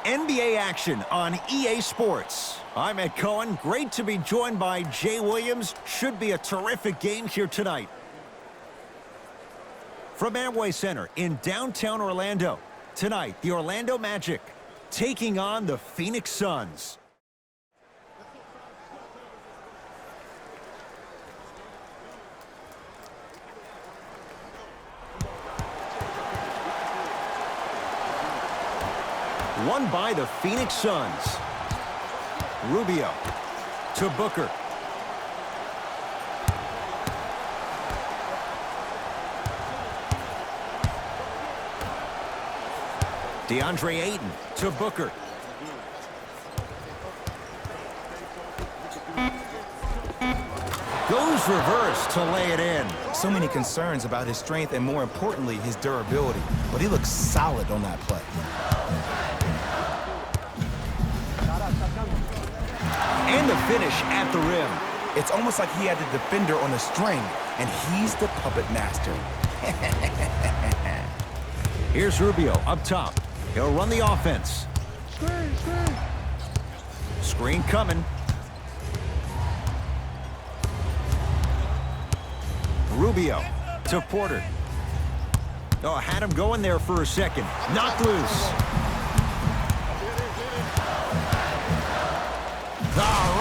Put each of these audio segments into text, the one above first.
NBA action on EA Sports. I'm Ed Cohen. Great to be joined by Jay Williams. Should be a terrific game here tonight. From Amway Center in downtown Orlando, tonight the Orlando Magic taking on the Phoenix Suns. Won by the Phoenix Suns. Rubio to Booker. DeAndre Ayton to Booker. Goes reverse to lay it in. So many concerns about his strength and, more importantly, his durability. But he looks solid on that play. And the finish at the rim. It's almost like he had the defender on a string, and he's the puppet master. Here's Rubio up top. He'll run the offense. Screen coming. Rubio to Porter. Oh, had him going there for a second. Knocked loose.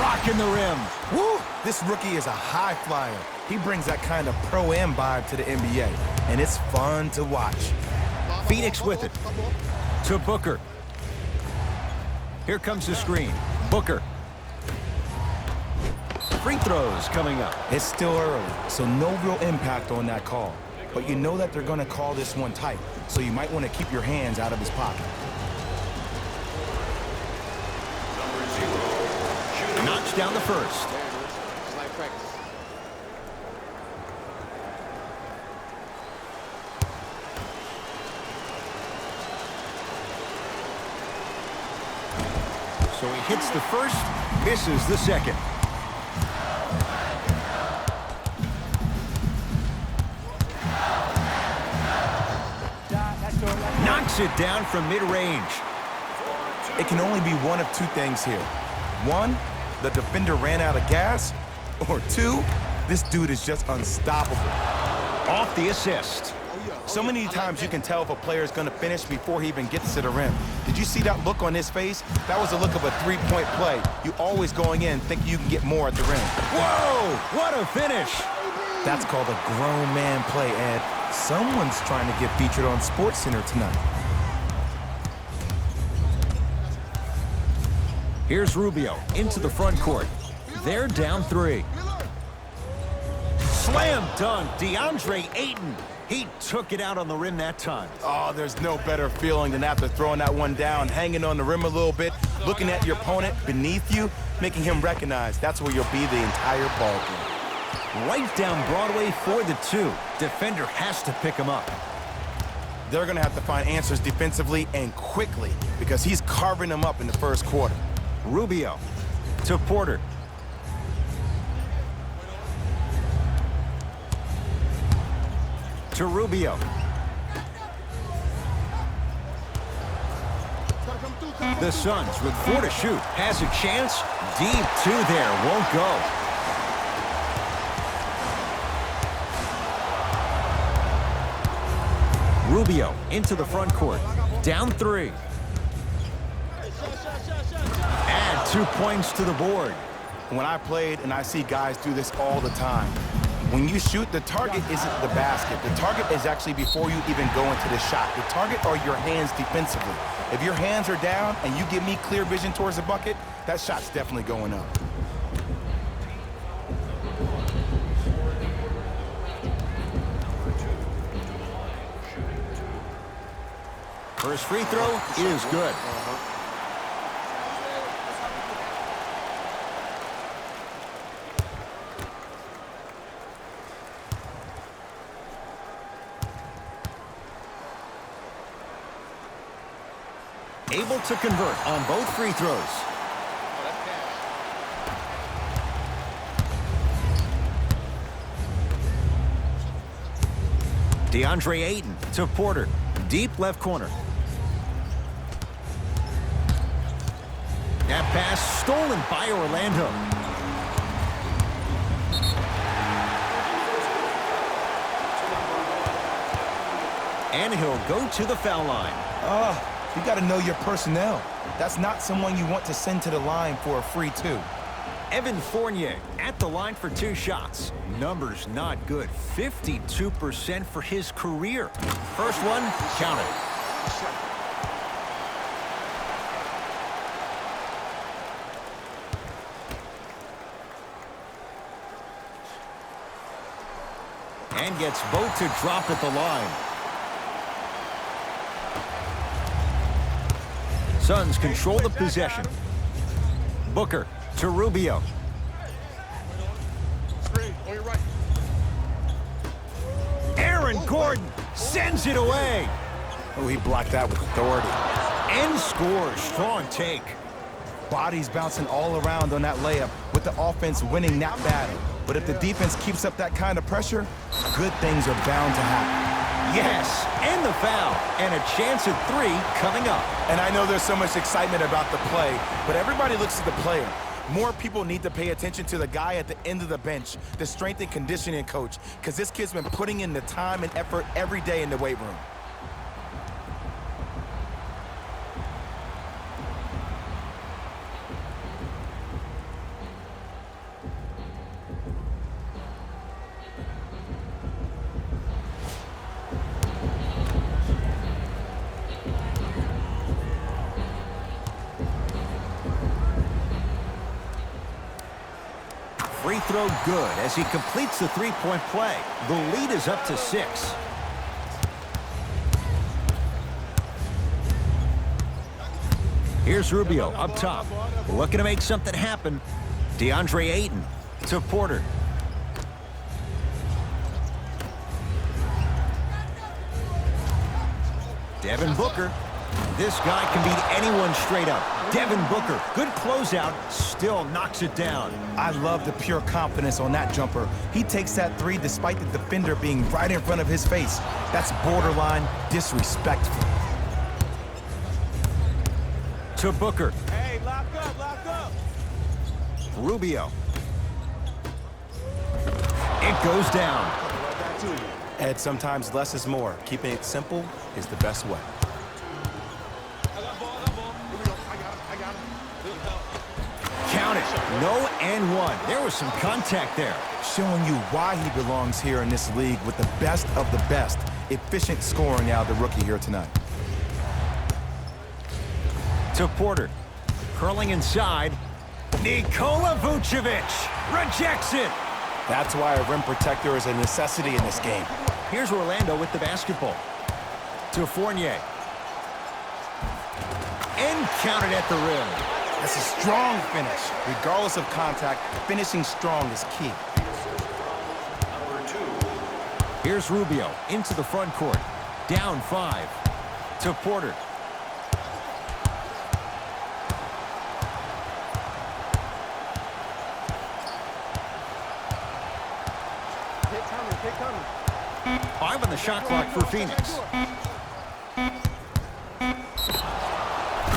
Rocking the rim. Woo! This rookie is a high flyer. He brings that kind of pro-am vibe to the NBA, and it's fun to watch. Phoenix with it. To Booker. Here comes the screen. Booker. Free throws coming up. It's still early, so no real impact on that call. But you know that they're going to call this one tight, so you might want to keep your hands out of his pocket. Knocks down the first. So he hits the first, misses the second. Knocks it down from mid-range. It can only be one of two things here. One, the defender ran out of gas, or two, this dude is just unstoppable. Off the assist. So many times you can tell if a player is going to finish before he even gets to the rim. Did you see that look on his face? That was the look of a three-point play. You always going in thinking you can get more at the rim. Whoa, what a finish. That's called a grown man play, Ed. Someone's trying to get featured on SportsCenter tonight. Here's Rubio into the front court. They're down three. Slam dunk, DeAndre Ayton. He took it out on the rim that time. Oh, there's no better feeling than after throwing that one down, hanging on the rim a little bit, looking at your opponent beneath you, making him recognize that's where you'll be the entire ball game. Right down Broadway for the two. Defender has to pick him up. They're going to have to find answers defensively and quickly because he's carving them up in the first quarter. Rubio to Porter. To Rubio. The Suns with 4 to shoot. Has a chance. Deep two there. Won't go. Rubio into the front court. Down 3. Add 2 points to the board. When I played, and I see guys do this all the time, when you shoot, the target isn't the basket. The target is actually before you even go into the shot. The target are your hands defensively. If your hands are down and you give me clear vision towards the bucket, that shot's definitely going up. First free throw is good. Able to convert on both free throws. DeAndre Ayton to Porter. Deep left corner. That pass stolen by Orlando. And he'll go to the foul line. You got to know your personnel. That's not someone you want to send to the line for a free two. Evan Fournier at the line for 2 shots. Numbers not good. 52% for his career. First one, count it. And gets both to drop at the line. Suns control the possession. Booker to Rubio. Aaron Gordon sends it away. Oh, he blocked that with authority. And scores. Strong take. Bodies bouncing all around on that layup with the offense winning that battle. But if the defense keeps up that kind of pressure, good things are bound to happen. Yes, and the foul. And a chance at 3 coming up. And I know there's so much excitement about the play, but everybody looks at the player. More people need to pay attention to the guy at the end of the bench, the strength and conditioning coach, because this kid's been putting in the time and effort every day in the weight room. Free throw good as he completes the 3-point play. The lead is up to 6. Here's Rubio up top. Looking to make something happen. DeAndre Ayton to Porter. Devin Booker. This guy can beat anyone straight up. Devin Booker, good closeout, still knocks it down. I love the pure confidence on that jumper. He takes that 3 despite the defender being right in front of his face. That's borderline disrespectful. To Booker. Hey, lock up. Rubio. It goes down. Ed, sometimes less is more. Keeping it simple is the best way. Count it. No and 1. There was some contact there. Showing you why he belongs here in this league with the best of the best. Efficient scoring out of the rookie here tonight. To Porter. Curling inside. Nikola Vucevic rejects it. That's why a rim protector is a necessity in this game. Here's Orlando with the basketball. To Fournier. And counted at the rim. That's a strong finish. Regardless of contact, finishing strong is key. Here's Rubio into the front court. Down 5. To Porter. Hit coming. 5 on the shot clock for Phoenix.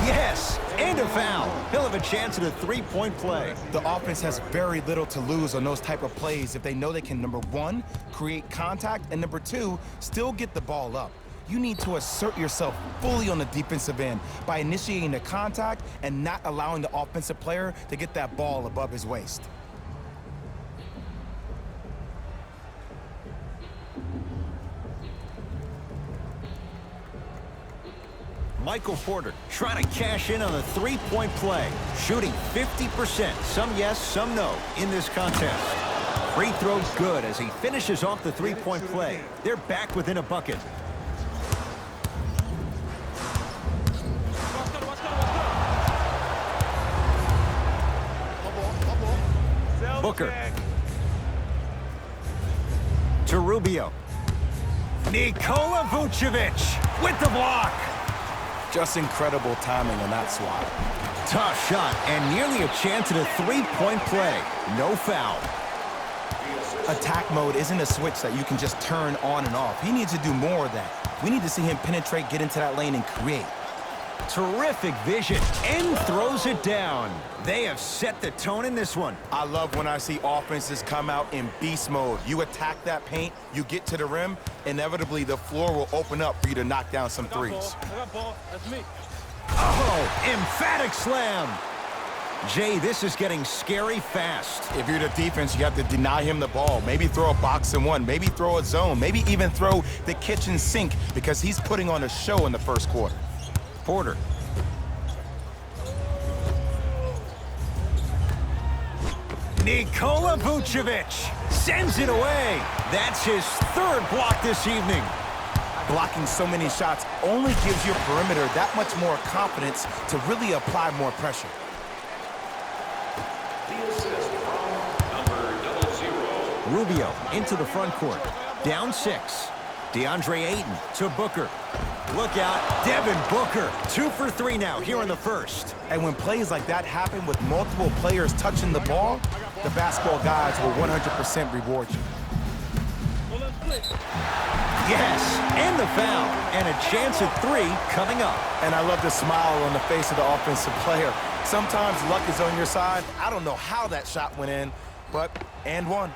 Yes, and a foul. He'll have a chance at a 3-point play. The offense has very little to lose on those type of plays if they know they can, number 1, create contact, and number 2, still get the ball up. You need to assert yourself fully on the defensive end by initiating the contact and not allowing the offensive player to get that ball above his waist. Michael Porter trying to cash in on a 3-point play. Shooting 50%. Some yes, some no in this contest. Free throw good as he finishes off the 3-point play. They're back within a bucket. Booker. To Rubio. Nikola Vucevic with the block. Just incredible timing on that swat. Tough shot and nearly a chance at a 3-point play. No foul. Attack mode isn't a switch that you can just turn on and off. He needs to do more of that. We need to see him penetrate, get into that lane, and create. Terrific vision, and throws it down. They have set the tone in this one. I love when I see offenses come out in beast mode. You attack that paint, you get to the rim, inevitably the floor will open up for you to knock down some threes. I got ball. That's me. Oh, emphatic slam. Jay, this is getting scary fast. If you're the defense, you have to deny him the ball. Maybe throw a box and one, maybe throw a zone, maybe even throw the kitchen sink because he's putting on a show in the first quarter. Porter. Nikola Vucevic sends it away. That's his third block this evening. Blocking so many shots only gives your perimeter that much more confidence to really apply more pressure. Rubio into the front court. Down 6. DeAndre Ayton to Booker. Look out, Devin Booker. 2 for 3 now here in the first. And when plays like that happen with multiple players touching the ball, the basketball guys will 100% reward you. Yes, and the foul. And a chance at 3 coming up. And I love the smile on the face of the offensive player. Sometimes luck is on your side. I don't know how that shot went in, but and one.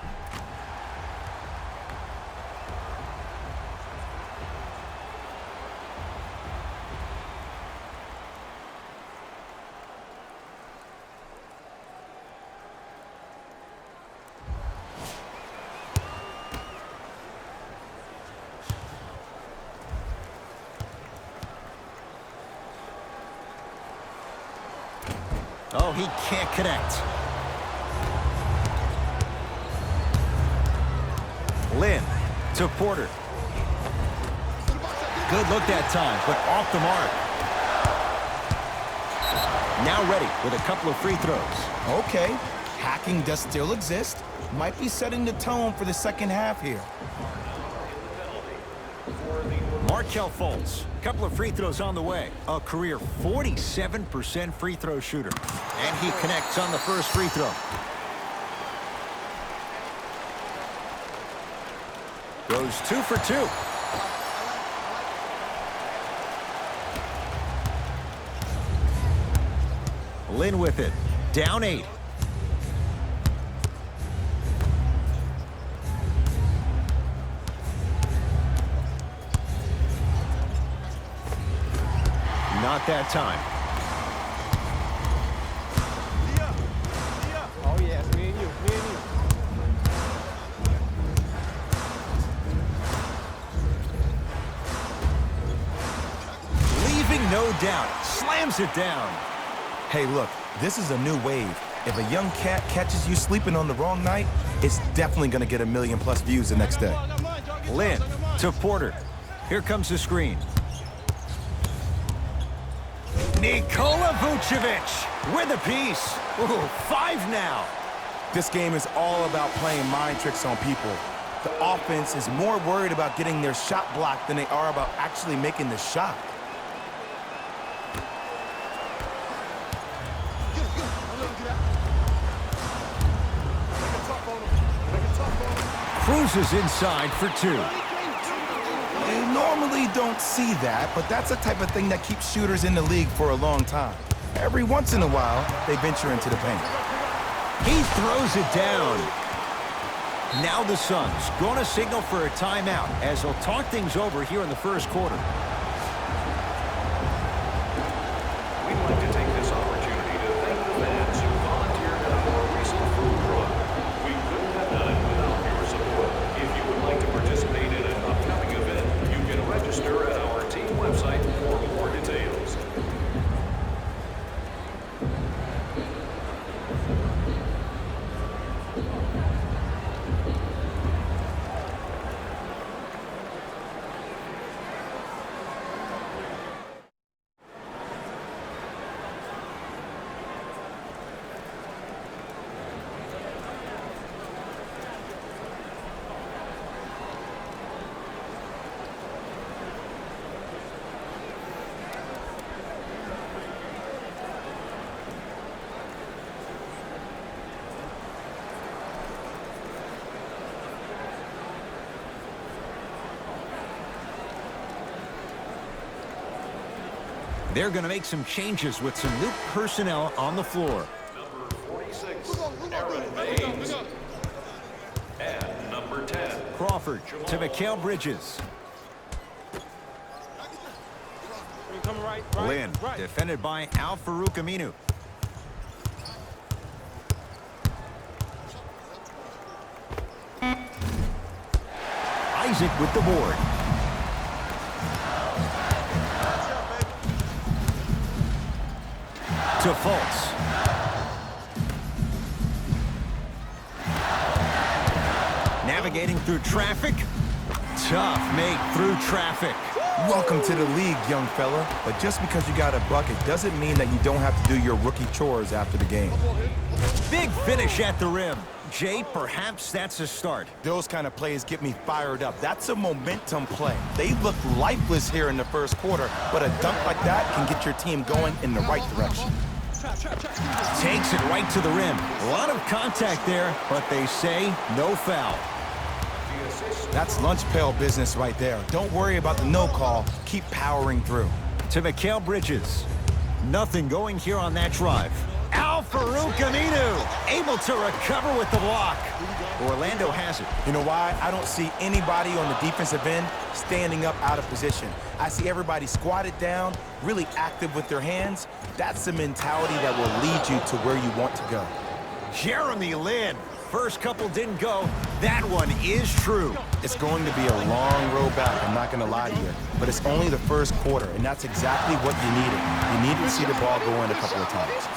Oh, he can't connect. Lin to Porter. Good look that time, but off the mark. Now ready with a couple of free throws. Okay, hacking does still exist. Might be setting the tone for the second half here. Markelle Fultz, couple of free throws on the way. A career 47% free throw shooter. And he connects on the first free throw. Goes 2 for 2. Lin with it. Down 8. Not that time. Oh, yeah, it's me and you. Me and you. Leaving no doubt. Slams it down. Hey, look, this is a new wave. If a young cat catches you sleeping on the wrong night, it's definitely going to get 1 million+ views the next day. Lin to Porter. Here comes the screen. Nikola Vucevic with a piece. Ooh, 5 now. This game is all about playing mind tricks on people. The offense is more worried about getting their shot blocked than they are about actually making the shot. Cruises inside for 2. You normally don't see that, but that's the type of thing that keeps shooters in the league for a long time. Every once in a while, they venture into the paint. He throws it down. Now the Suns going to signal for a timeout as they'll talk things over here in the first quarter. We'd like to take this opportunity to thank the fans who volunteered at our recent food drive. We couldn't have done it without your support. If you would like to participate in an upcoming event, you can register at our team website for more details. They're going to make some changes with some new personnel on the floor. Number 46, Aaron Baines. And number 10, Crawford to Mikal Bridges. Come right, Lynn, right. defended by Al-Farouq Aminu. Isaac with the board. To Fultz. Navigating through traffic. Tough make through traffic. Welcome to the league, young fella. But just because you got a bucket doesn't mean that you don't have to do your rookie chores after the game. Big finish at the rim. Jay, perhaps that's a start. Those kind of plays get me fired up. That's a momentum play. They look lifeless here in the first quarter, but a dunk like that can get your team going in the right direction. Takes it right to the rim. A lot of contact there, but they say no foul. That's lunch pail business right there. Don't worry about the no call. Keep powering through. To Mikal Bridges. Nothing going here on that drive. Al-Farouq Aminu able to recover with the block. Orlando has it. You know why? I don't see anybody on the defensive end standing up out of position. I see everybody squatted down, really active with their hands. That's the mentality that will lead you to where you want to go. Jeremy Lin. First couple didn't go. That one is true. It's going to be a long road back, I'm not going to lie to you. But it's only the first quarter, and that's exactly what you needed. You needed to see the ball go in a couple of times.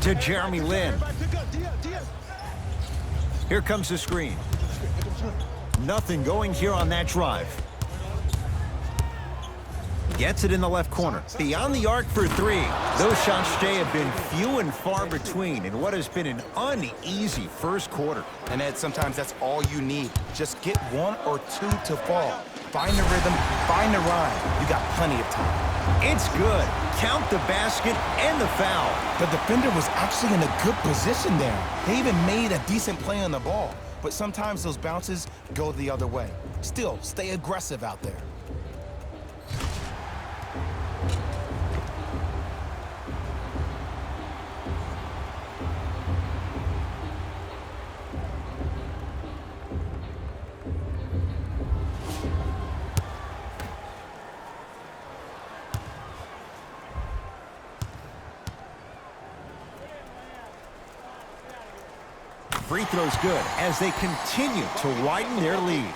To Jeremy Lin. Here comes the screen. Nothing going here on that drive. Gets it in the left corner. Beyond the arc for three. Those shots, Jay, have been few and far between in what has been an uneasy first quarter. And Ed, sometimes that's all you need. Just get one or two to fall. Find the rhythm, find the rhyme. You got plenty of time. It's good. Count the basket and the foul. The defender was actually in a good position there. They even made a decent play on the ball. But sometimes those bounces go the other way. Still, stay aggressive out there. Free throw's good as they continue to widen their lead.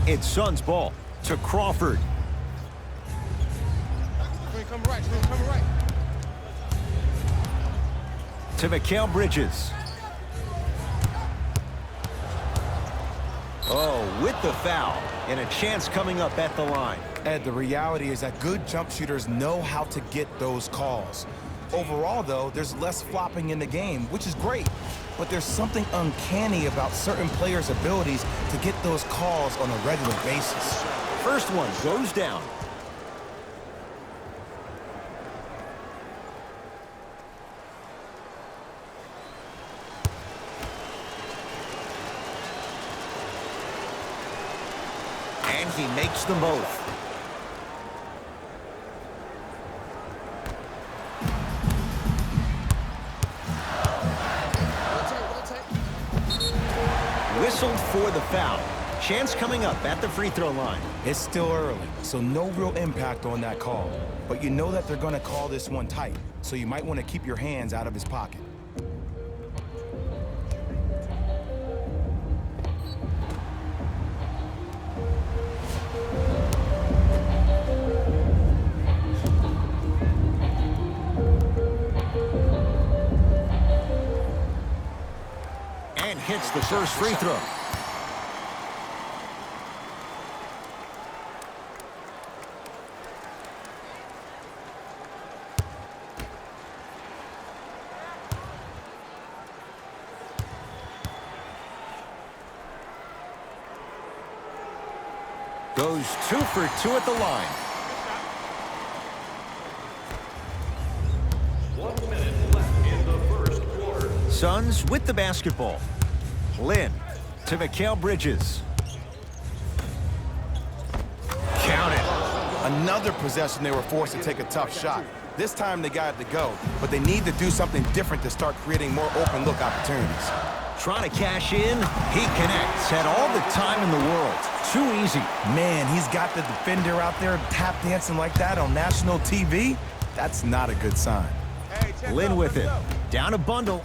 It's Suns ball to Crawford. Come right, come right. To Mikal Bridges. Oh, with the foul. And a chance coming up at the line. Ed, the reality is that good jump shooters know how to get those calls. Overall, though, there's less flopping in the game, which is great. But there's something uncanny about certain players' abilities to get those calls on a regular basis. First one goes down. And he makes them both. Whistled for the foul. Chance coming up at the free throw line. It's still early, so no real impact on that call. But you know that they're going to call this one tight, so you might want to keep your hands out of his pocket. And hits the first free throw. Goes 2 for 2 at the line. 1 minute Suns with the basketball. Lin to Mikal Bridges. Count it. Another possession they were forced to take a tough shot. This time they got it to go, but they need to do something different to start creating more open look opportunities. Trying to cash in. He connects. Had all the time in the world. Too easy. Man, he's got the defender out there tap dancing like that on national TV. That's not a good sign. Lin with it. Down a bundle.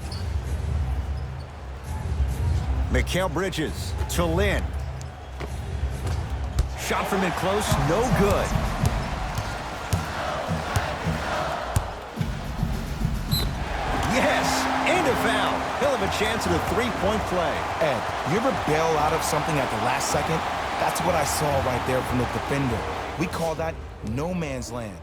Mikal Bridges to Lin. Shot from it close. No good. Yes, and a foul. He'll have a chance at a three-point play. Ed, you ever bail out of something at the last second? That's what I saw right there from the defender. We call that no man's land.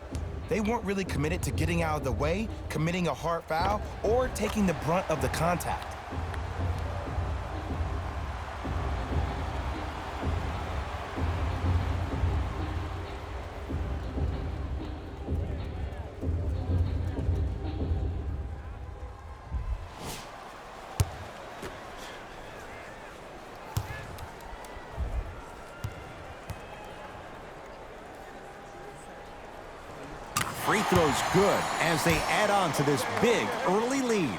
They weren't really committed to getting out of the way, committing a hard foul, or taking the brunt of the contact. Free throws good as they add on to this big early lead.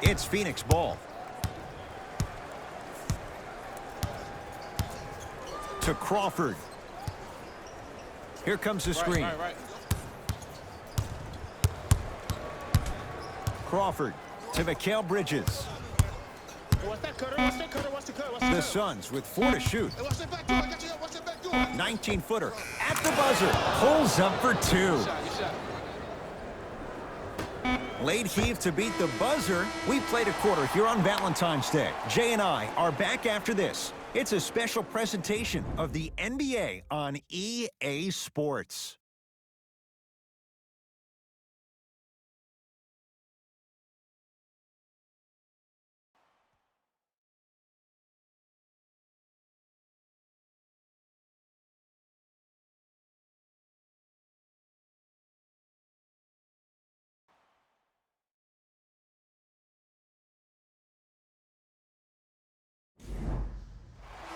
It's Phoenix ball. To Crawford. Here comes the screen. Right. Crawford to Mikal Bridges. What's that cutter? What's that cutter? What's the cut? What's the The cut? Suns with 4 to shoot. Hey, watch that back door. I got you. Watch that back door. 19-footer at the buzzer. Pulls up for 2. Good shot. Late heave to beat the buzzer. We played a quarter here on Valentine's Day. Jay and I are back after this. It's a special presentation of the NBA on EA Sports.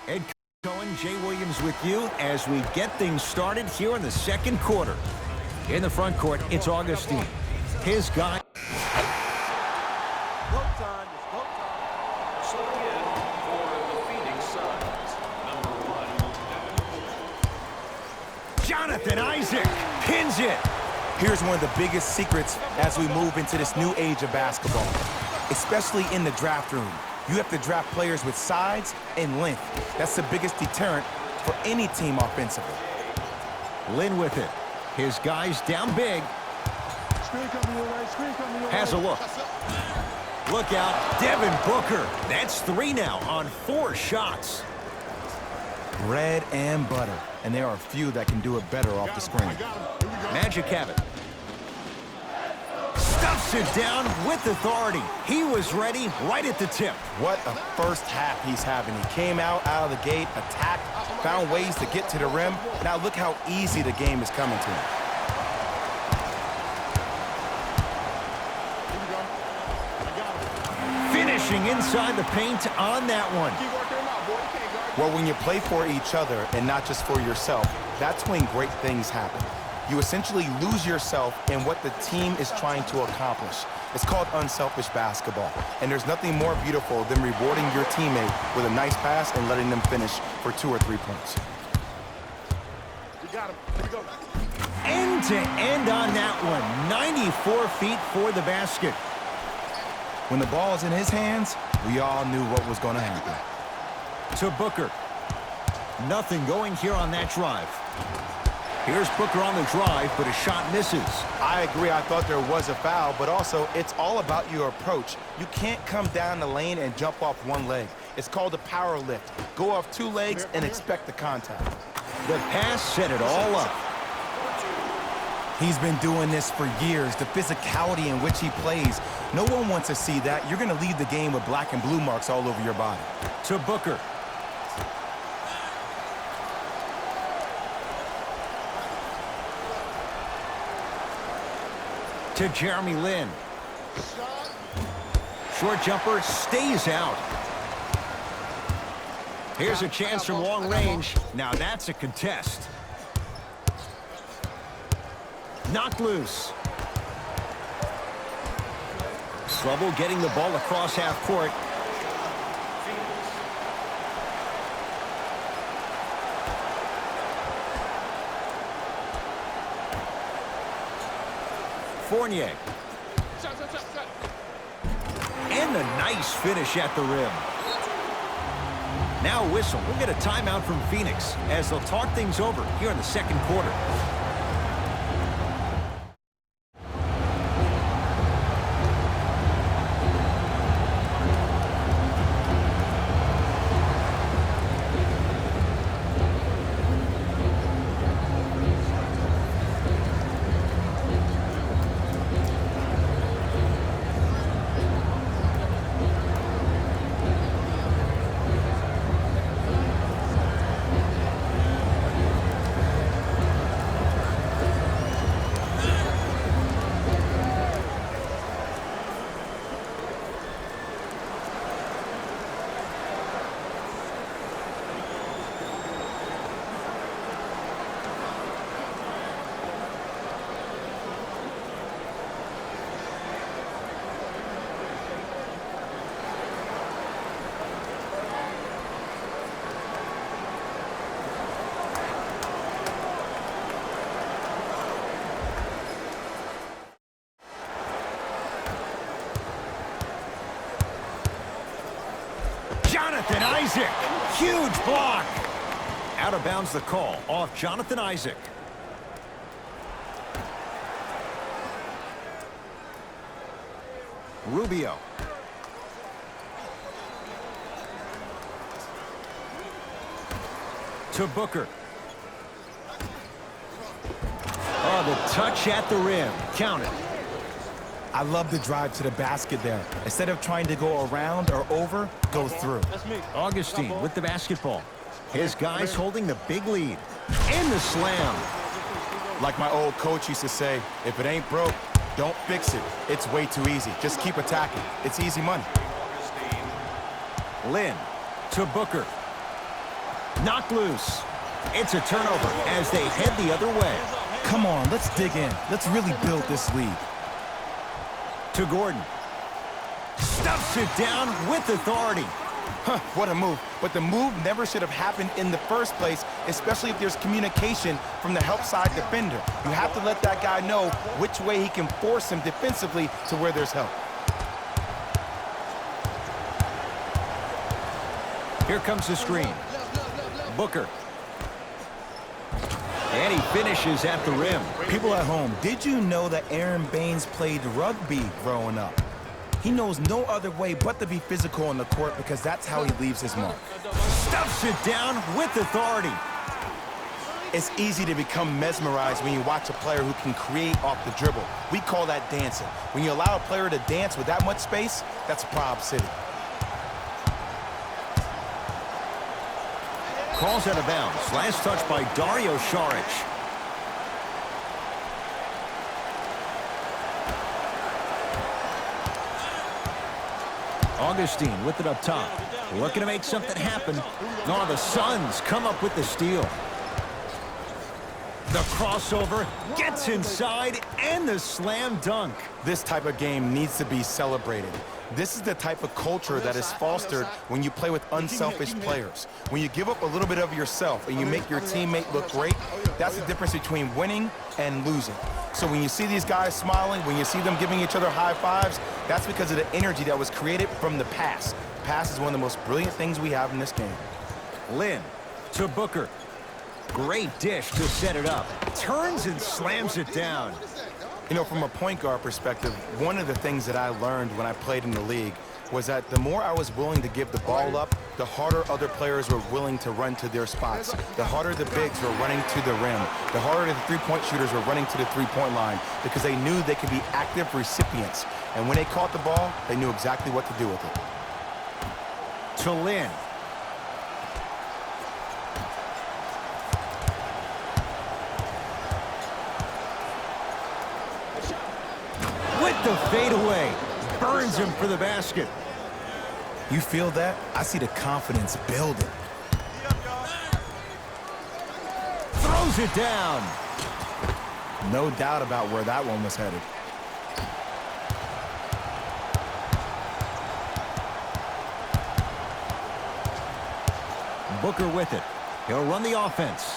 Ed Cohen, Jay Williams with you as we get things started here in the second quarter. In the front court, it's Augustine. His guy. So again, for the Phoenix Suns, number 1, Jonathan Isaac pins it. Here's one of the biggest secrets as we move into this new age of basketball, especially in the draft room. You have to draft players with size and length. That's the biggest deterrent for any team offensively. Lin with it. His guys down big. Screen coming your way. Screen coming your way. Has a look. Look out, Devin Booker. That's 3 now on 4 shots. Bread and butter, and there are few that can do it better off the screen. Magic have it. Stuffs it down with authority. He was ready right at the tip. What a first half he's having. He came out of the gate, attacked, found ways to get to the rim. Now look how easy the game is coming to him. Finishing inside the paint on that one. Keep working him out, boy. You can't guard. Well, when you play for each other and not just for yourself, that's when great things happen. You essentially lose yourself in what the team is trying to accomplish. It's called unselfish basketball. And there's nothing more beautiful than rewarding your teammate with a nice pass and letting them finish for 2 or 3 points. You got him. Here we go. End to end on that one. 94 feet for the basket. When the ball is in his hands, we all knew what was going to happen. To Booker. Nothing going here on that drive. Here's Booker on the drive, but a shot misses. I agree. I thought there was a foul, but also it's all about your approach. You can't come down the lane and jump off one leg. It's called a power lift. Go off 2 legs and expect the contact. The pass set it all up. He's been doing this for years, the physicality in which he plays. No one wants to see that. You're going to leave the game with black and blue marks all over your body. To Booker. To Jeremy Lin. Shot. Short jumper stays out. Here's a chance from long range. Now that's a contest. Knocked loose. Trouble getting the ball across half court. Fournier. Shot. And a nice finish at the rim. Now whistle. We'll get a timeout from Phoenix as they'll talk things over here in the second quarter. Jonathan Isaac. Huge block. Out of bounds the call off Jonathan Isaac. Rubio. To Booker. Oh, the touch at the rim. Count it. I love the drive to the basket there. Instead of trying to go around or over, go through. Augustine with the basketball. His guys holding the big lead. And the slam. Like my old coach used to say, if it ain't broke, don't fix it. It's way too easy. Just keep attacking. It's easy money. Lynn to Booker. Knocked loose. It's a turnover as they head the other way. Come on, let's dig in. Let's really build this lead. To Gordon. Stuffs it down with authority. Huh, what a move. But the move never should have happened in the first place, especially if there's communication from the help side defender. You have to let that guy know which way he can force him defensively to where there's help. Here comes the screen. Booker. And he finishes at the rim. People at home, did you know that Aaron Baines played rugby growing up? He knows no other way but to be physical on the court because that's how he leaves his mark. Stuffs it down with authority. It's easy to become mesmerized when you watch a player who can create off the dribble. We call that dancing. When you allow a player to dance with that much space, that's Prob City. Calls out of bounds. Last touch by Dario Saric. Augustine with it up top. Looking to make something happen. Oh, the Suns come up with the steal. The crossover gets inside and the slam dunk. This type of game needs to be celebrated. This is the type of culture that is fostered when you play with unselfish players. When you give up a little bit of yourself and you make your teammate look great, that's the difference between winning and losing. So when you see these guys smiling, when you see them giving each other high fives, that's because of the energy that was created from the pass. Pass is one of the most brilliant things we have in this game. Lynn to Booker. Great dish to set it up. Turns and slams it down. You know, from a point guard perspective, one of the things that I learned when I played in the league was that the more I was willing to give the ball up, the harder other players were willing to run to their spots. The harder the bigs were running to the rim. The harder the three-point shooters were running to the three-point line because they knew they could be active recipients. And when they caught the ball, they knew exactly what to do with it. To Lynn. with the fadeaway. Burns him for the basket. You feel that? I see the confidence building. Throws it down. No doubt about where that one was headed. Booker with it. He'll run the offense.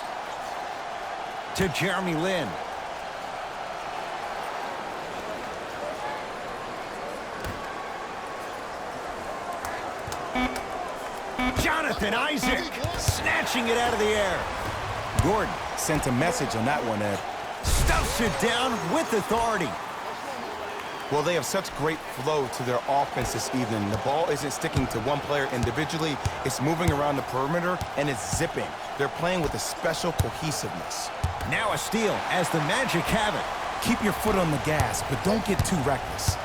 To Jeremy Lin. Jonathan Isaac snatching it out of the air. Gordon sent a message on that one, Ed. Stuffs it down with authority. Well, they have such great flow to their offense this evening. The ball isn't sticking to one player individually. It's moving around the perimeter, and it's zipping. They're playing with a special cohesiveness. Now a steal as the Magic have it. Keep your foot on the gas, but don't get too reckless.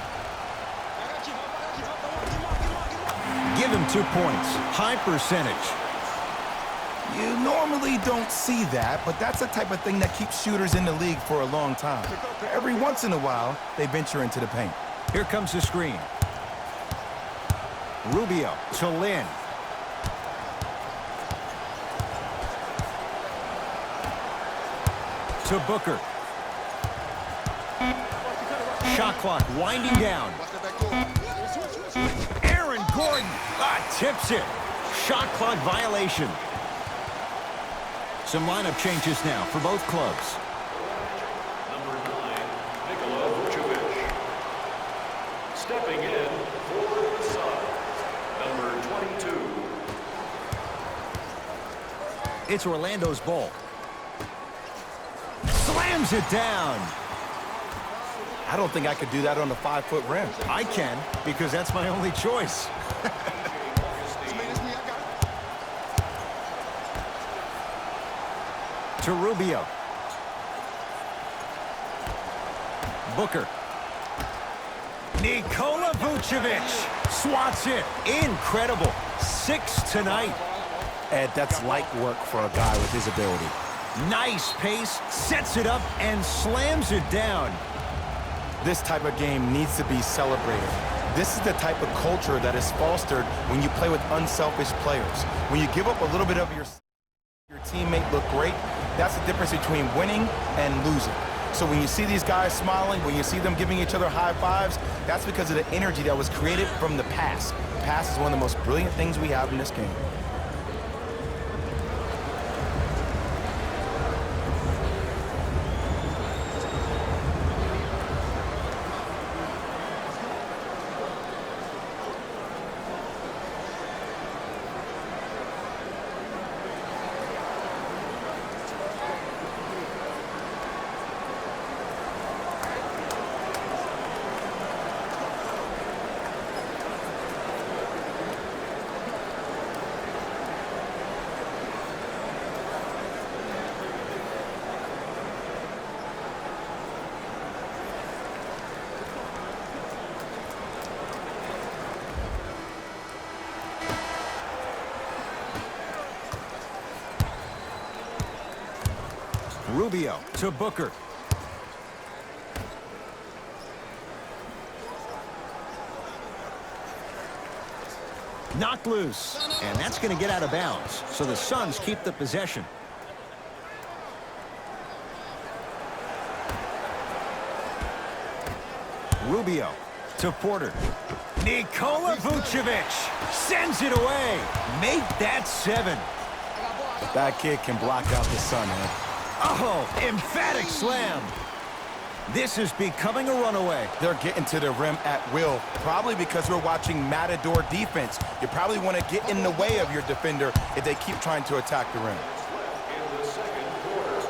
Give him 2 points. High percentage. You normally don't see that, but that's the type of thing that keeps shooters in the league for a long time. Every once in a while, they venture into the paint. Here comes the screen. Rubio to Lin. To Booker. Shot clock winding down. Aaron Gordon tips it. Shot clock violation. Some lineup changes now for both clubs. Number 9, Nikola Vucevic. Stepping in for the Suns, number 22. It's Orlando's ball. Slams it down. I don't think I could do that on a 5-foot rim. I can, because that's my only choice. To Rubio. Booker. Nikola Vucevic swats it. Incredible. 6 tonight. Ed, that's light work for a guy with his ability. Nice pace, sets it up, and slams it down. This type of game needs to be celebrated. This is the type of culture that is fostered when you play with unselfish players. When you give up a little bit of your teammate look great, that's the difference between winning and losing. So when you see these guys smiling, when you see them giving each other high fives, that's because of the energy that was created from the pass. The pass is one of the most brilliant things we have in this game. Rubio to Booker. Knocked loose, and that's going to get out of bounds, so the Suns keep the possession. Rubio to Porter. Nikola Vucevic sends it away. Make that 7. That kid can block out the sun, man. Oh, emphatic slam. This is becoming a runaway. They're getting to the rim at will, probably because we're watching Matador defense. You probably want to get in the way of your defender if they keep trying to attack the rim. In the second quarter.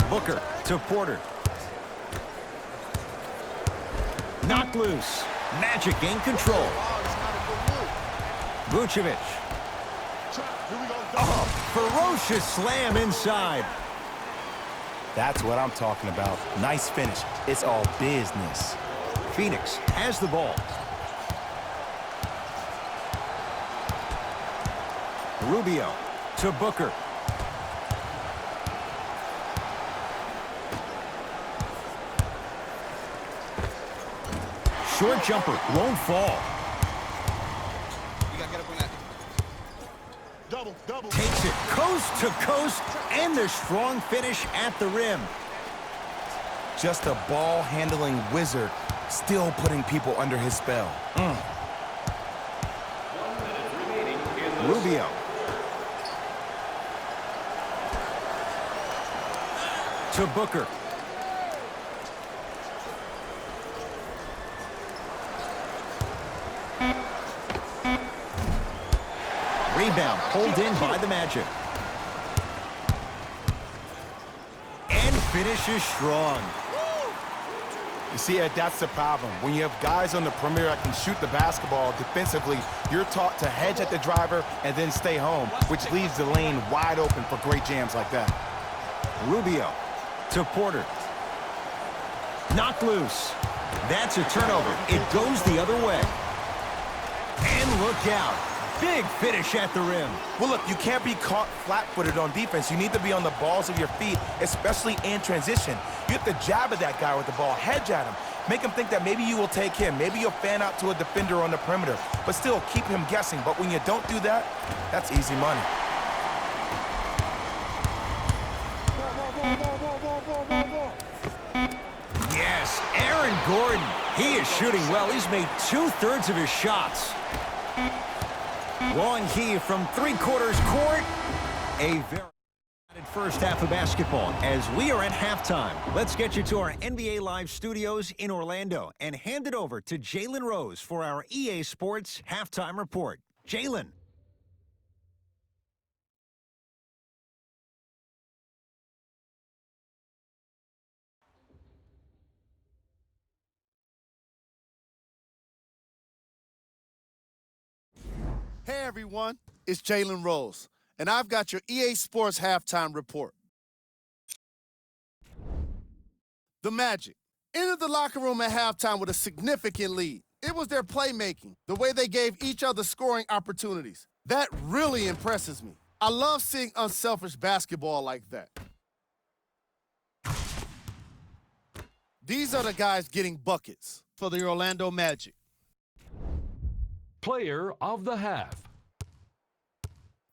Booker to Porter. Knocked loose. Magic in control. Vucevic. Oh, ferocious slam inside. That's what I'm talking about. Nice finish. It's all business. Phoenix has the ball. Rubio to Booker. short jumper won't fall. You gotta get up on that. Double, double. Takes it coast to coast, and the strong finish at the rim. Just a ball-handling wizard, still putting people under his spell. 1 minute remaining in the Rubio. To Booker. Rebound pulled in by the Magic. And finishes strong. You see, Ed, that's the problem. When you have guys on the perimeter that can shoot the basketball defensively, you're taught to hedge at the driver and then stay home, which leaves the lane wide open for great jams like that. Rubio to Porter. Knocked loose. That's a turnover. It goes the other way. And look out. Big finish at the rim. Well, look, you can't be caught flat-footed on defense. You need to be on the balls of your feet, especially in transition. You have to jab at that guy with the ball, hedge at him, make him think that maybe you will take him. Maybe you'll fan out to a defender on the perimeter, but still keep him guessing. But when you don't do that, that's easy money. Yes, Aaron Gordon. He is shooting well. He's made 2/3 of his shots. Long heave from three-quarters court. A very excited first half of basketball as we are at halftime. Let's get you to our NBA Live studios in Orlando and hand it over to Jalen Rose for our EA Sports halftime report. Jalen. Hey everyone, it's Jalen Rose, and I've got your EA Sports halftime report. The Magic entered the locker room at halftime with a significant lead. It was their playmaking, the way they gave each other scoring opportunities. That really impresses me. I love seeing unselfish basketball like that. These are the guys getting buckets for the Orlando Magic. Player of the half.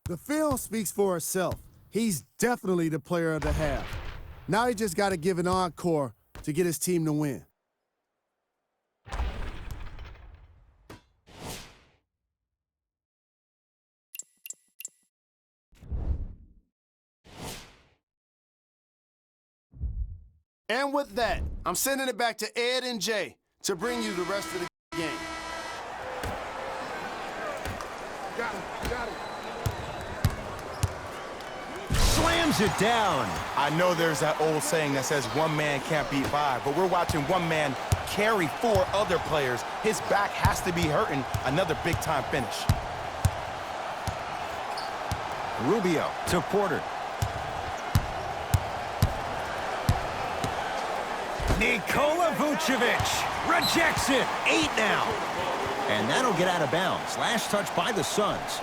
The film speaks for itself. He's definitely the player of the half. Now he just got to give an encore to get his team to win. And with that, I'm sending it back to Ed and Jay to bring you the rest of the game. Got him, got him. Slams it down. I know there's that old saying that says one man can't beat five, but we're watching one man carry four other players. His back has to be hurting. Another big-time finish. Rubio to Porter. Nikola Vucevic rejects it. 8 now. And that'll get out of bounds. Last touch by the Suns.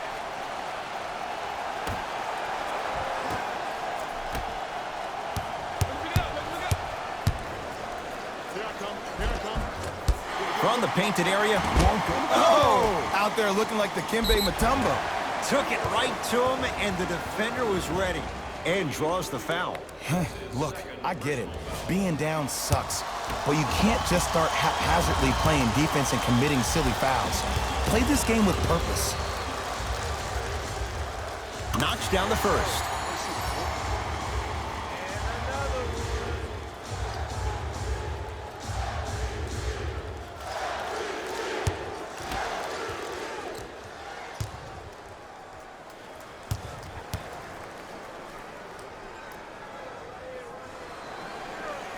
Here I come, here I come. From the painted area. Oh! Out there looking like the Kimbe Mutombo. Took it right to him, and the defender was ready. And draws the foul. Look, I get it. Being down sucks. But you can't just start haphazardly playing defense and committing silly fouls. Play this game with purpose. Knocks down the first.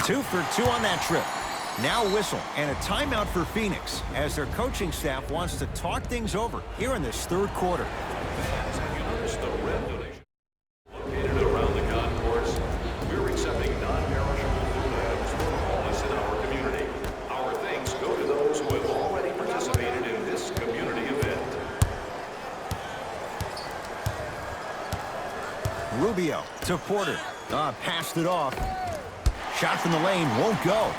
Two for two on that trip. Now whistle and a timeout for Phoenix as their coaching staff wants to talk things over here in this third quarter. fans. Have you noticed the red donation located around the concourse? We're accepting non-perishable food items from homeless in our community. Our thanks go to those who have already participated in this community event. Rubio to Porter. Passed it off. Shot from the lane won't go.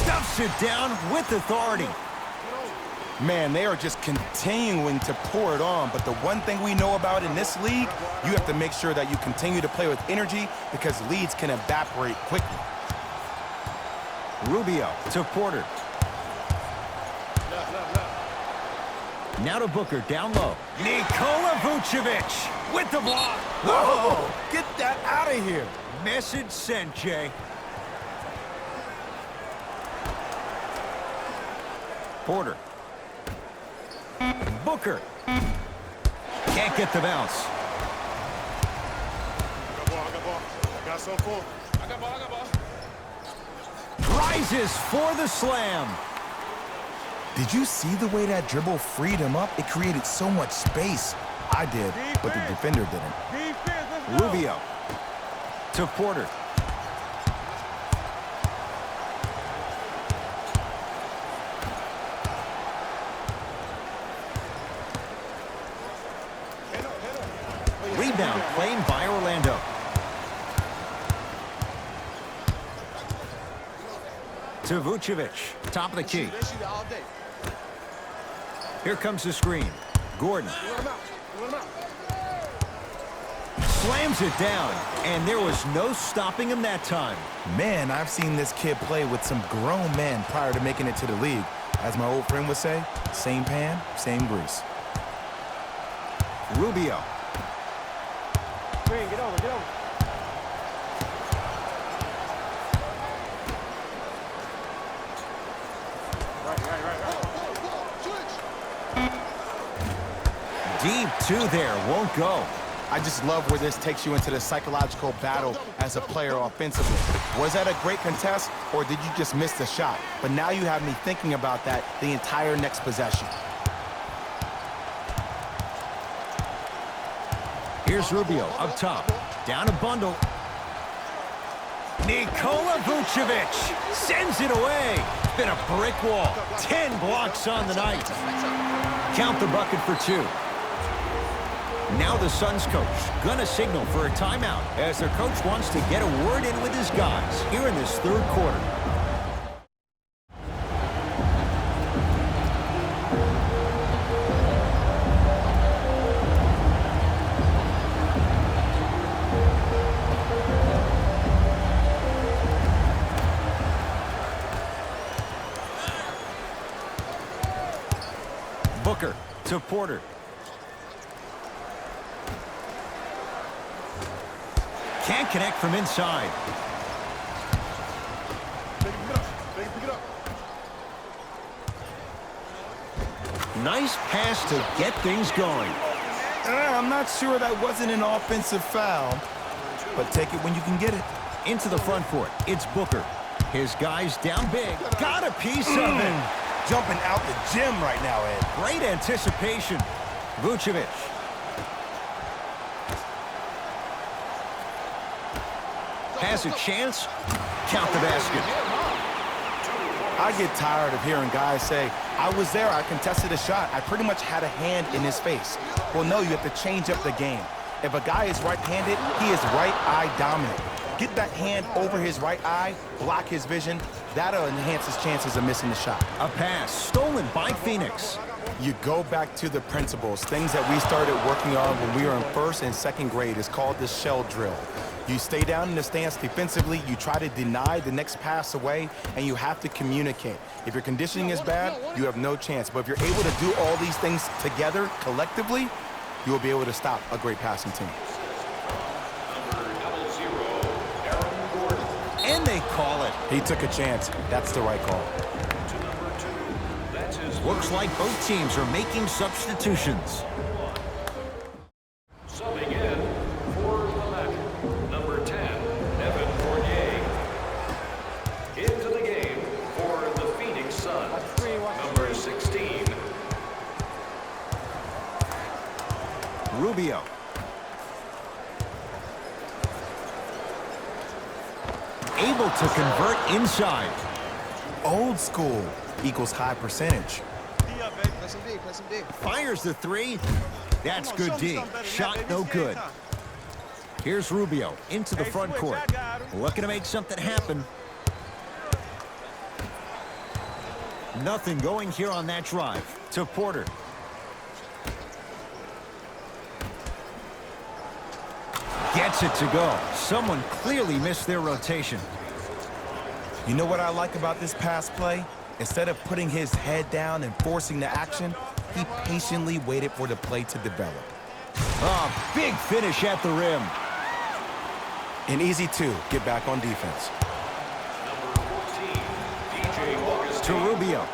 Stuffs it down with authority. Man, they are just continuing to pour it on. But the one thing we know about in this league, you have to make sure that you continue to play with energy because leads can evaporate quickly. Rubio to Porter. Now to Booker, down low. Nikola Vucevic with the block. Whoa! Get that out of here. Message sent, Jay. Porter. Booker. Can't get the bounce. I got ball. I got so full. I got ball. Rises for the slam. Did you see the way that dribble freed him up? It created so much space. I did, but the defender didn't. Rubio to Porter. Rebound claimed by Orlando. To Vucevic, top of the key. They shoot it all day. Here comes the screen. Gordon Let 'em out. Let 'em out. slams it down, and there was no stopping him that time. Man, I've seen this kid play with some grown men prior to making it to the league. As my old friend would say, same pan, same grease. Rubio. Green, get over. Deep two there, won't go. I just love where this takes you into the psychological battle as a player offensively. Was that a great contest, or did you just miss the shot? But now you have me thinking about that the entire next possession. Here's Rubio up top. Down a bundle. Nikola Vucevic sends it away. It's been a brick wall. 10 blocks on the night. Count the bucket for 2. Now the Suns coach gonna signal for a timeout as their coach wants to get a word in with his guys here in this third quarter. Booker to Porter. Can't connect from inside. They can pick it up. Nice pass to get things going. I'm not sure that wasn't an offensive foul, but take it when you can get it. Into the front court, it's Booker. His guys down big. Got a piece of it. Jumping out the gym right now, Ed. Great anticipation. Vucevic. Has a chance. Count the basket. I get tired of hearing guys say, I was there, I contested a shot, I pretty much had a hand in his face. Well, no, you have to change up the game. If a guy is right-handed, he is right eye dominant. Get that hand over his right eye, block his vision. That'll enhance his chances of missing the shot. A pass stolen by Phoenix. You go back to the principles, things that we started working on when we were in first and second grade. It's called the shell drill. You stay down in the stance defensively, you try to deny the next pass away, and you have to communicate. If your conditioning is bad, you have no chance. But if you're able to do all these things together, collectively, you will be able to stop a great passing team. And they call it. He took a chance. That's the right call. Looks like both teams are making substitutions. Subbing in for the Magic, number 10, Evan Fournier. Into the game for the Phoenix Suns, number 16. Rubio. Able to convert inside. Old school equals high percentage. D up, baby. Play some D, play some D. Fires the 3. That's Come on, good show me D. something better than that, Shot baby. no It's game good. time. Here's Rubio into the Hey, front switch, court. I got him. Looking to make something happen. Nothing going here on that drive. To Porter. Gets it to go. Someone clearly missed their rotation. You know what I like about this pass play? Instead of putting his head down and forcing the action, he patiently waited for the play to develop. Oh, big finish at the rim. An easy two, get back on defense. Number 14, DJ Augustine. To Rubio.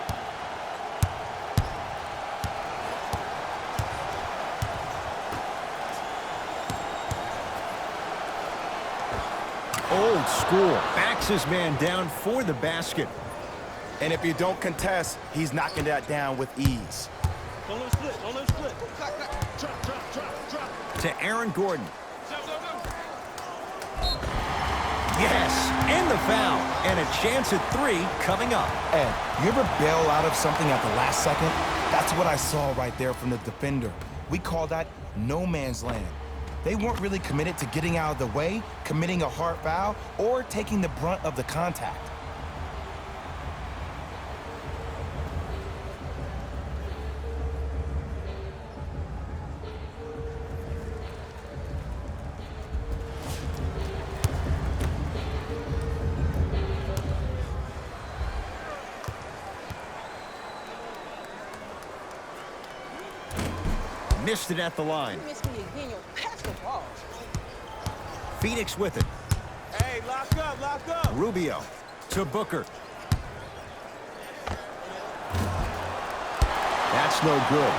Old school. Backs his man down for the basket. And if you don't contest, he's knocking that down with ease. Don't let him split. Don't let him split. Drop. To Aaron Gordon. Yes, and the foul. And a chance at 3 coming up. Ed, you ever bail out of something at the last second? That's what I saw right there from the defender. We call that no man's land. They weren't really committed to getting out of the way, committing a hard foul, or taking the brunt of the contact. Missed it at the line. You miss me again, you'll pass the ball. Phoenix with it. Hey, lock up. Rubio to Booker. That's no good.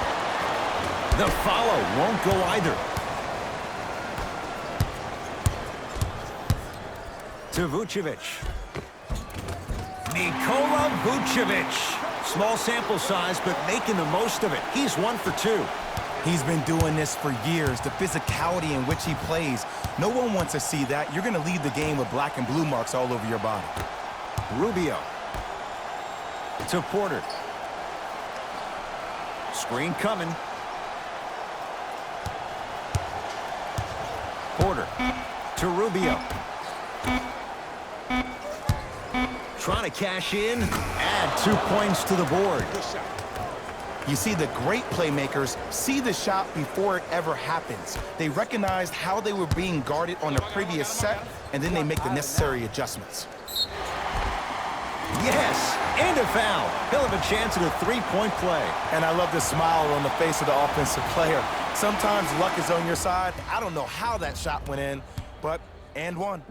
The follow won't go either. To Vucevic. Nikola Vucevic. Small sample size, but making the most of it. He's 1 for 2. He's been doing this for years, the physicality in which he plays. No one wants to see that. You're going to leave the game with black and blue marks all over your body. Rubio. To Porter. Screen coming. Porter. To Rubio. Trying to cash in. Add 2 points to the board. You see, the great playmakers see the shot before it ever happens. They recognized how they were being guarded on the previous set, and then they make the necessary adjustments. Yes, and a foul. He'll have a chance at a 3-point play. And I love the smile on the face of the offensive player. Sometimes luck is on your side. I don't know how that shot went in, but and one.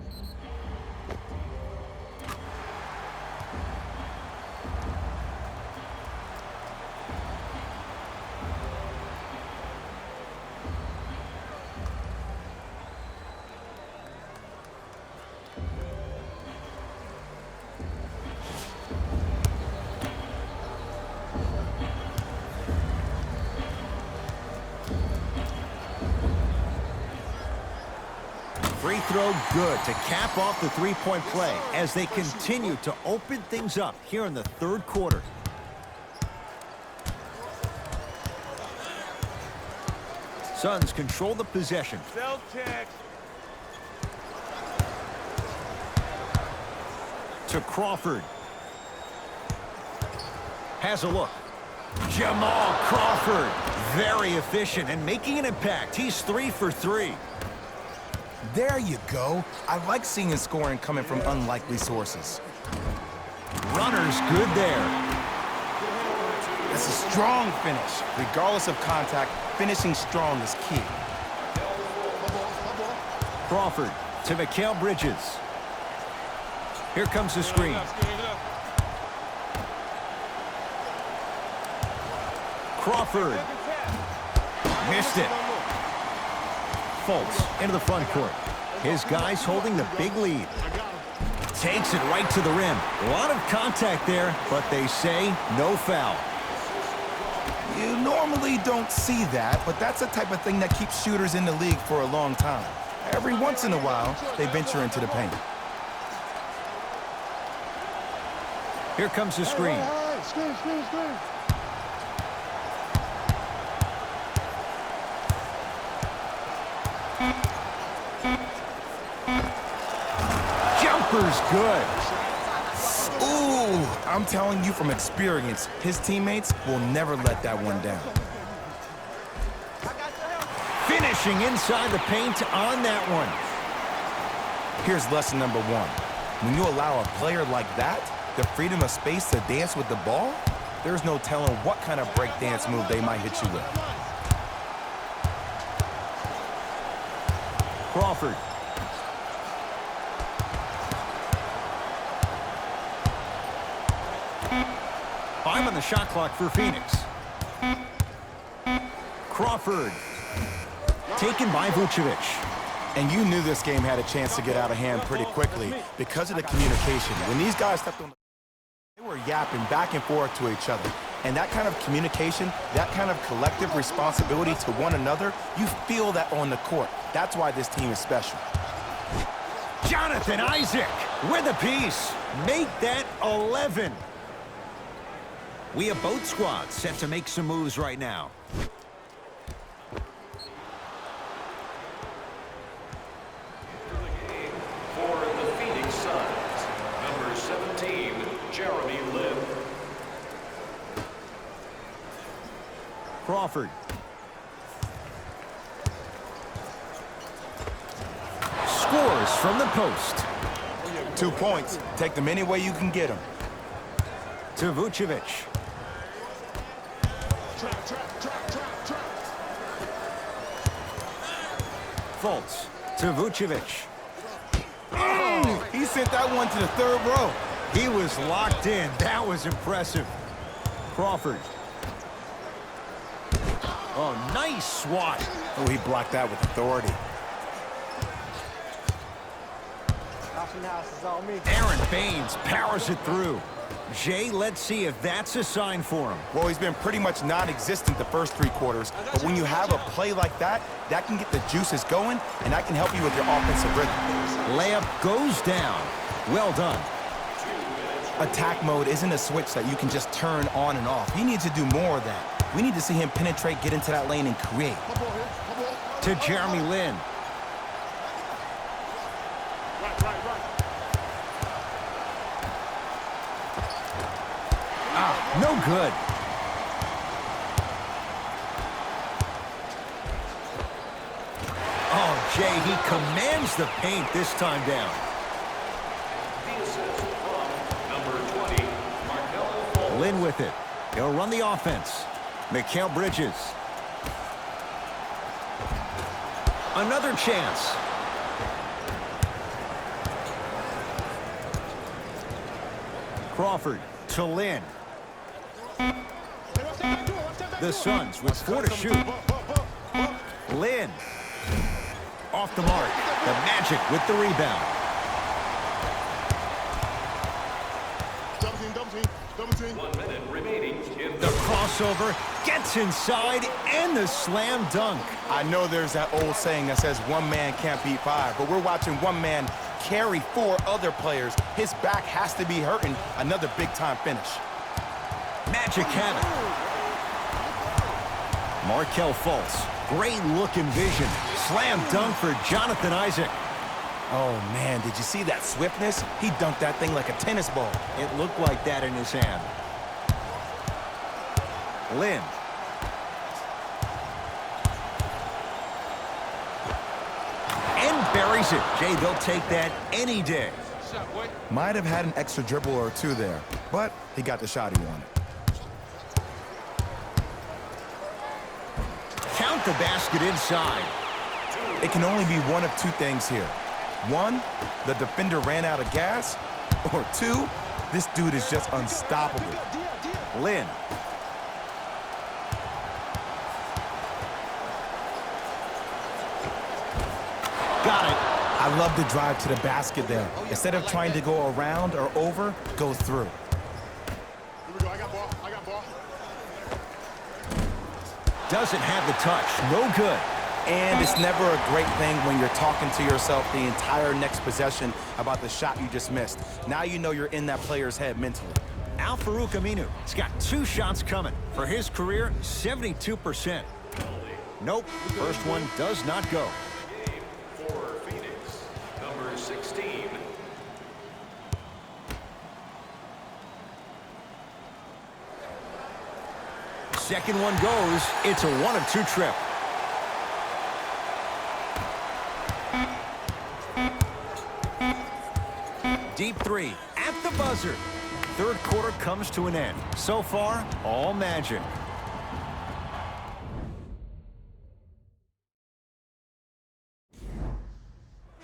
Free throw good to cap off the 3-point play as they continue to open things up here in the 3rd quarter. Suns control the possession. Celtics. To Crawford. Has a look. Jamal Crawford. Very efficient and making an impact. He's 3 for 3. There you go. I like seeing scoring coming from unlikely sources. Runner's good there. It's a strong finish. Regardless of contact, finishing strong is key. Crawford to Mikal Bridges. Here comes the screen. Crawford. Missed it. Fultz into the front court. His guys holding the big lead. Takes it right to the rim. A lot of contact there, but they say no foul. You normally don't see that, but that's the type of thing that keeps shooters in the league for a long time. Every once in a while, they venture into the paint. Here comes the screen. Screen. Jumper's good. Ooh, Ooh, I'm telling you from experience, his teammates will never let that one down. Finishing inside the paint on that one. Here's lesson number one. When you allow a player like that the freedom of space to dance with the ball, there's no telling what kind of break dance move they might hit you with. Crawford. I'm on the shot clock for Phoenix. Crawford. Taken by Vucevic. And you knew this game had a chance to get out of hand pretty quickly because of the communication. When these guys stepped on the they were yapping back and forth to each other. And that kind of communication, that kind of collective responsibility to one another, you feel that on the court. That's why this team is special. Jonathan Isaac with a piece. Make that 11. We have both squads set to make some moves right now. For the Phoenix Suns, number 17, Jeremy Lin. Crawford. Scores from the post. 2 points. Take them any way you can get them. To Vucevic. Fultz to Vucevic. Oh, he sent that one to the third row. He was locked in. That was impressive. Crawford. Oh, nice swat. Oh, he blocked that with authority. Aaron Baines powers it through. Jay, let's see if that's a sign for him. Well, he's been pretty much non-existent the first 3 quarters, but when you have a play like that, that can get the juices going, and that can help you with your offensive rhythm. Layup goes down. Well done. Attack mode isn't a switch that you can just turn on and off. He needs to do more of that. We need to see him penetrate, get into that lane, and create. To Jeremy Lin. No good. Oh, Jay, he commands the paint this time down. The assist from number 20, Markelle Fultz. Lin with it. He'll run the offense. Mikal Bridges. Another chance. Crawford to Lin. The Suns with 4 to shoot. Lin. Off the mark. The Magic with the rebound. Double team. 1 minute remaining in The crossover gets inside and the slam dunk. I know there's that old saying that says one man can't beat 5, but we're watching one man carry 4 other players. His back has to be hurting. Another big-time finish. Magic have it. Markelle Fultz. Great looking vision. Slam dunk for Jonathan Isaac. Oh, man, did you see that swiftness? He dunked that thing like a tennis ball. It looked like that in his hand. Lin. And buries it. Jay, they'll take that any day. Might have had an extra dribble or 2 there, but he got the shot he wanted. Count the basket inside. It can only be one of 2 things here. 1, the defender ran out of gas, or 2, this dude is just unstoppable. Lin. Got it. I love the drive to the basket there. Instead of trying to go around or over, go through. Here we go. I got ball. Doesn't have the touch. No good. And it's never a great thing when you're talking to yourself the entire next possession about the shot you just missed. Now you know you're in that player's head mentally. Al-Farouq Aminu has got 2 shots coming. For his career, 72%. Nope, first one does not go. game for Phoenix, number 16, Second one goes. It's a 1-of-2 trip. Deep three at the buzzer. Third quarter comes to an end. So far, all magic.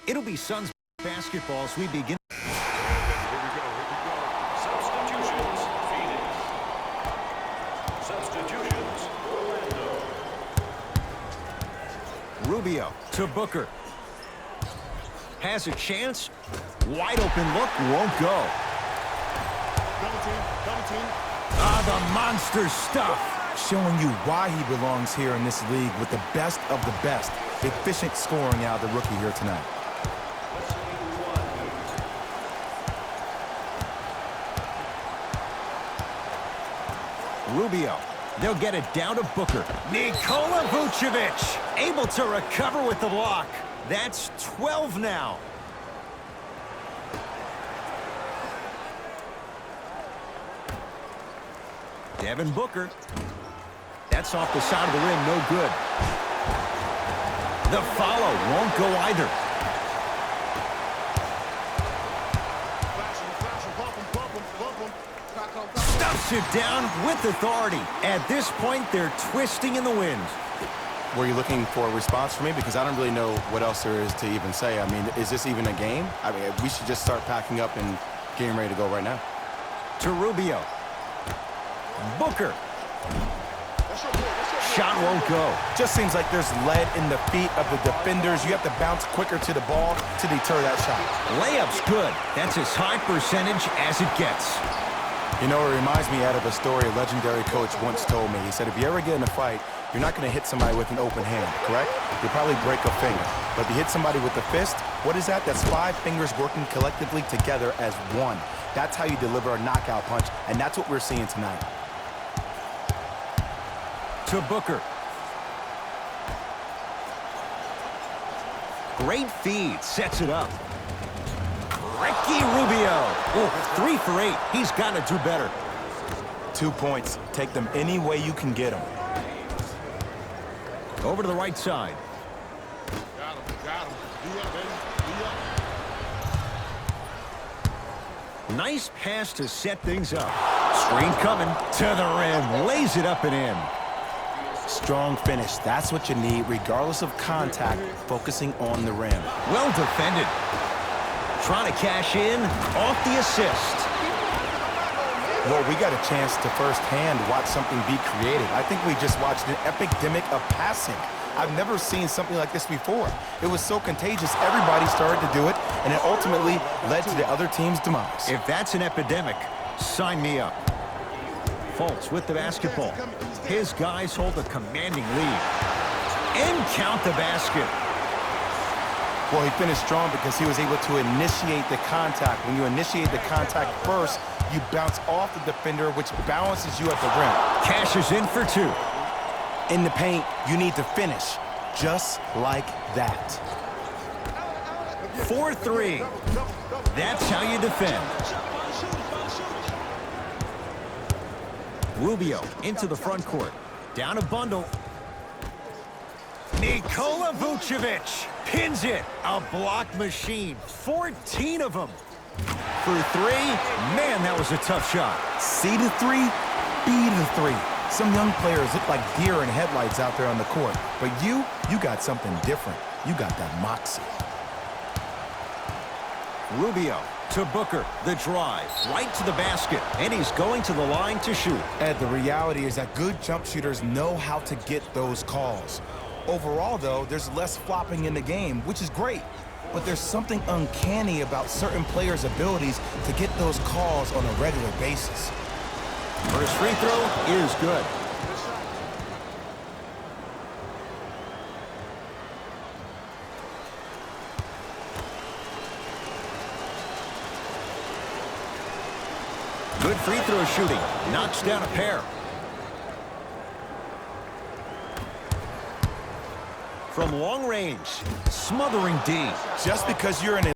It'll be Suns basketball as we begin. Here we go. Substitutions, Phoenix. Substitutions, Orlando. Rubio to Booker. Has a chance. Wide open look, won't go. Double team. Ah, the monster stuff. Showing you why he belongs here in this league with the best of the best. Efficient scoring out of the rookie here tonight. Rubio. They'll get it down to Booker. Nikola Vucevic able to recover with the block. That's 12 now. Devin Booker. That's off the side of the rim, no good. The follow won't go either. Stuffs it down with authority. At this point, they're twisting in the wind. Were you looking for a response from me? Because I don't really know what else there is to even say. I mean, is this even a game? I mean, we should just start packing up and getting ready to go right now. To Rubio. Booker. Shot won't go. Just seems like there's lead in the feet of the defenders. You have to bounce quicker to the ball to deter that shot. Layup's good. That's as high percentage as it gets. You know, it reminds me out of a story a legendary coach once told me. He said, if you ever get in a fight, you're not going to hit somebody with an open hand, correct? You'll probably break a finger. But if you hit somebody with a fist, what is that? That's 5 fingers working collectively together as one. That's how you deliver a knockout punch, and that's what we're seeing tonight. To Booker. Great feed. Sets it up. Ricky Rubio. Oh, 3 for 8. He's got to do better. 2 points. Take them any way you can get them. Over to the right side. Got him. D up, baby. D up. Nice pass to set things up. Screen coming to the rim. Lays it up and in. Strong finish. That's what you need, regardless of contact, focusing on the rim. Well defended. Trying to cash in off the assist. Well, we got a chance to firsthand watch something be created. I think we just watched an epidemic of passing. I've never seen something like this before. It was so contagious, everybody started to do it, and it ultimately led to the other team's demise. If that's an epidemic, sign me up. Fultz with the basketball. His guys hold a commanding lead. And count the basket. Well, he finished strong because he was able to initiate the contact. When you initiate the contact first, you bounce off the defender, which balances you at the rim. Cashes in for 2. In the paint, you need to finish just like that. 4-3. That's how you defend. Rubio into the front court. Down a bundle. Nikola Vucevic pins it. A block machine. 14 of them. For 3, man, that was a tough shot. C to 3, B to 3. Some young players look like deer in headlights out there on the court. But you got something different. You got that moxie. Rubio to Booker. The drive. Right to the basket. And he's going to the line to shoot. And the reality is that good jump shooters know how to get those calls. Overall, though, there's less flopping in the game, which is great. But there's something uncanny about certain players' abilities to get those calls on a regular basis. First free throw is good. Good free throw shooting. Knocks down a pair. From long range, smothering D. Just because you're in